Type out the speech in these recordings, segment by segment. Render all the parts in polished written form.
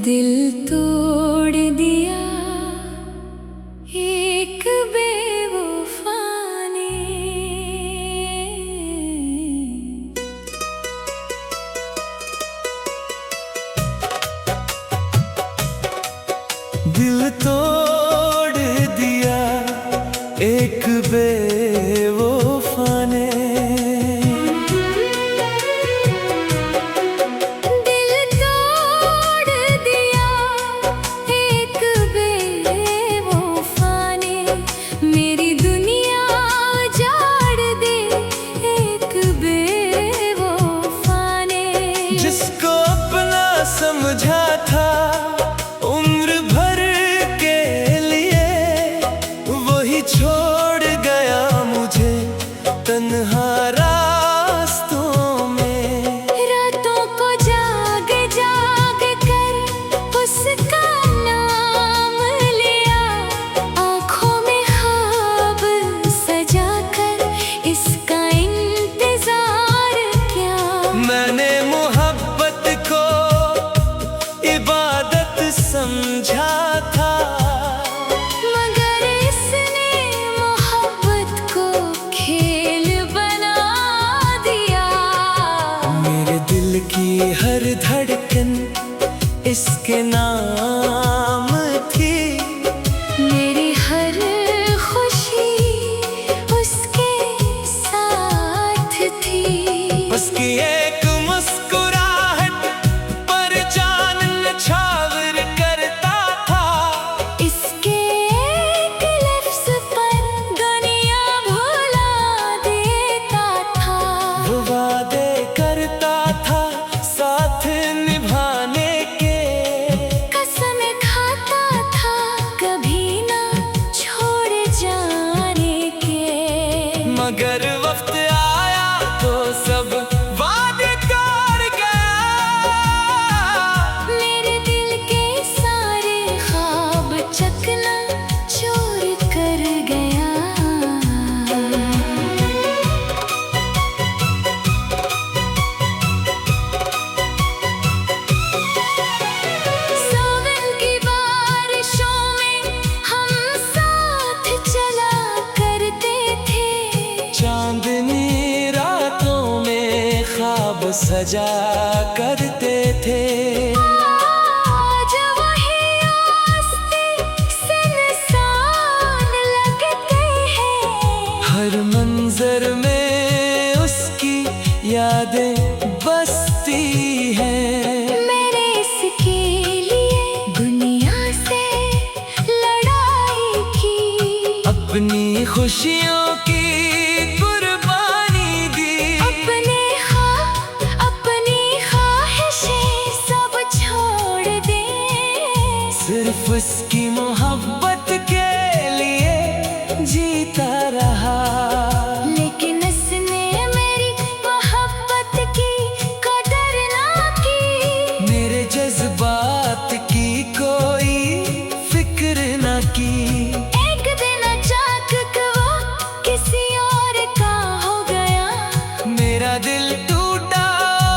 दिल तोड़ दिया एक बेवफा ने। दिल तोड़ दिया एक बेवफा ने। जिसको अपना समझा था उम्र भर के लिए, वही छोड़ गया मुझे तन्हा रास्तों में। रातों को जाग जाग कर उसका नाम लिया, आँखों में ख्वाब सजा कर इसका इंतजार किया। मैंने इबादत समझा था, मगर इसने मोहब्बत को खेल बना दिया। मेरे दिल की हर धड़कन इसके नाम थी, मेरी हर खुशी उसके साथ थी। उसकी एक मुस्कुराहट पर जान छावर करता था, इसके एक लफ्ज़ पर दुनिया भुला देता था। वो वादे करता था साथ निभाने के, कसम खाता था कभी ना छोड़ जाने के। मगर वक्त आया तो सब वादे तोड़ गया। मेरे दिल के सारे ख्वाब चकना चूर कर गया। सावन की बारिशों में हम साथ चला करते थे, चांदनी रातों में ख्वाब सजा करते थे। आज वही रास्ते सुनसान लगते हैं, हर मंजर में उसकी यादें बसती हैं। मैंने इसके लिए दुनिया से लड़ाई की, अपनी खुशियों की कुर्बानी दी, अपनी ख्वाहिशें सब छोड़ दे। सिर्फ उसकी मोहब्बत के लिए जीता रहा। लेकिन उसने मेरी मोहब्बत की कदर ना की, मेरे जज्बात की कोई फिक्र न की। एक दिन अचानक वो किसी और का हो गया। मेरा दिल टूटा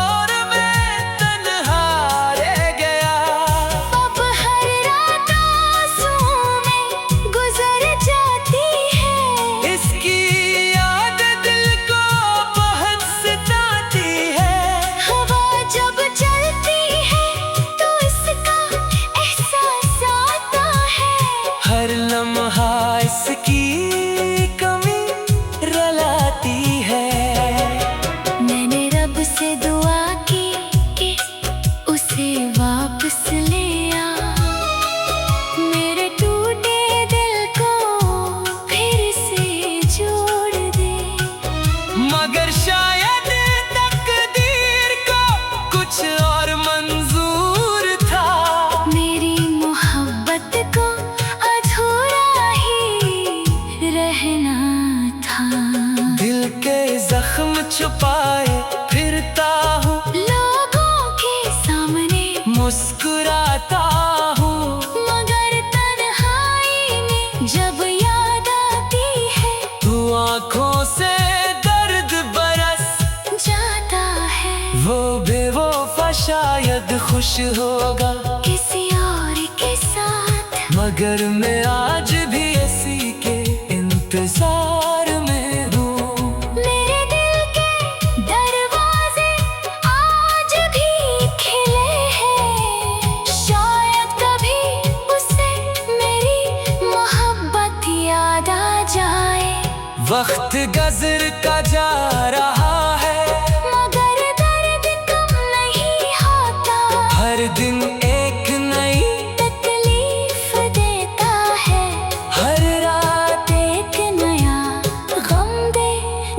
और मैं तन्हा रह गया। अब हर रात आंसुओं में गुजर जाती है, इसकी याद दिल को बहुत सताती है। हवा जब चलती है तो इसका एहसास आता है। हर लम्हा इसकी कमी रलाती है। मैंने रब से दुआ की कि उसे वापस ले आ, मेरे टूटे दिल को फिर से जोड़ दे। मगर शायद तकदीर को कुछ और मंजूर था, मेरी मोहब्बत को अधूरा ही रहना था। दिल के जख्म छुपाए फिरता हूँ, लोगों के सामने मुस्कुराता हूँ, मगर तन्हाई में जब याद आती है तू आँखों से दर्द बरस जाता है। वो बेवफा शायद खुश होगा किसी मगर मैं आज भी इसी के इंतजार में हूँ। मेरे दिल के दरवाजे आज भी खिले हैं, शायद कभी उसे मेरी मोहब्बत याद आ जाए। वक्त गजर का जा रहा है, मगर दर्द कम नहीं होता, हर दिन एक नई तकलीफ देता है, हर रात एक नया गम दे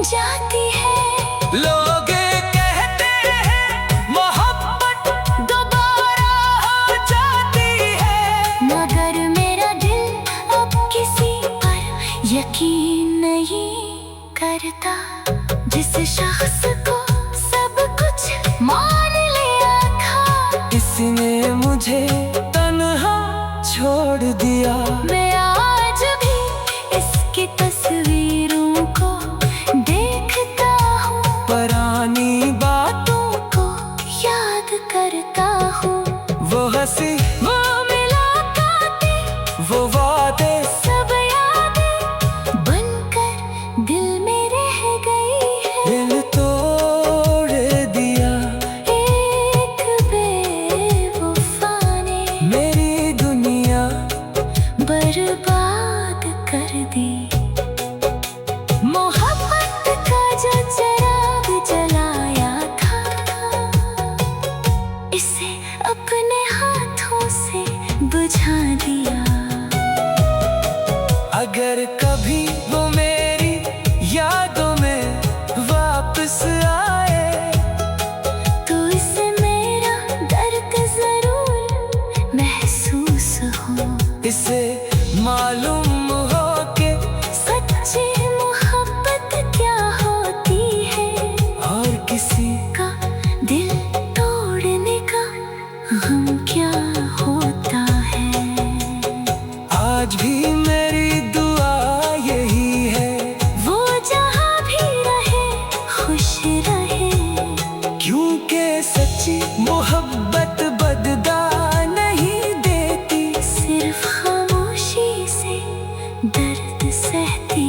जाती है। लोग कहते हैं मोहब्बत दोबारा हो जाती है, मगर मेरा दिल अब किसी पर यकीन नहीं करता। जिस शख्स को सब कुछ मान लिया था, इसने मुझे तन्हा छोड़ दिया। मैं आज भी इसकी तस्वीरों को देखता हूँ, पुरानी बातों को याद करता हूँ। वो हंसी, वो मुलाकातें, वो वादे, सब यादें बनकर दिल में रह गई है। दिल तोड़ दिया एक बेवफा ने मेरी दुनिया बर्बाद कर दी। मोहब्बत का जो चिराग जलाया था, इसे अपने हाथों से बुझा दिया। अगर कभी वो मेरी यादों में वापस आए, तो इसे मेरा दर्द जरूर महसूस हो। इसे मालूम हो कि सच्ची मोहब्बत क्या होती है, और किसी का दिल तोड़ने का गम क्या होता है। आज भी मेरी दुआ यही है, वो जहाँ भी रहे खुश रहे, क्योंकि सच्ची मोहब्बत बदला नहीं देती। सिर्फ खामोशी से दर्द सहती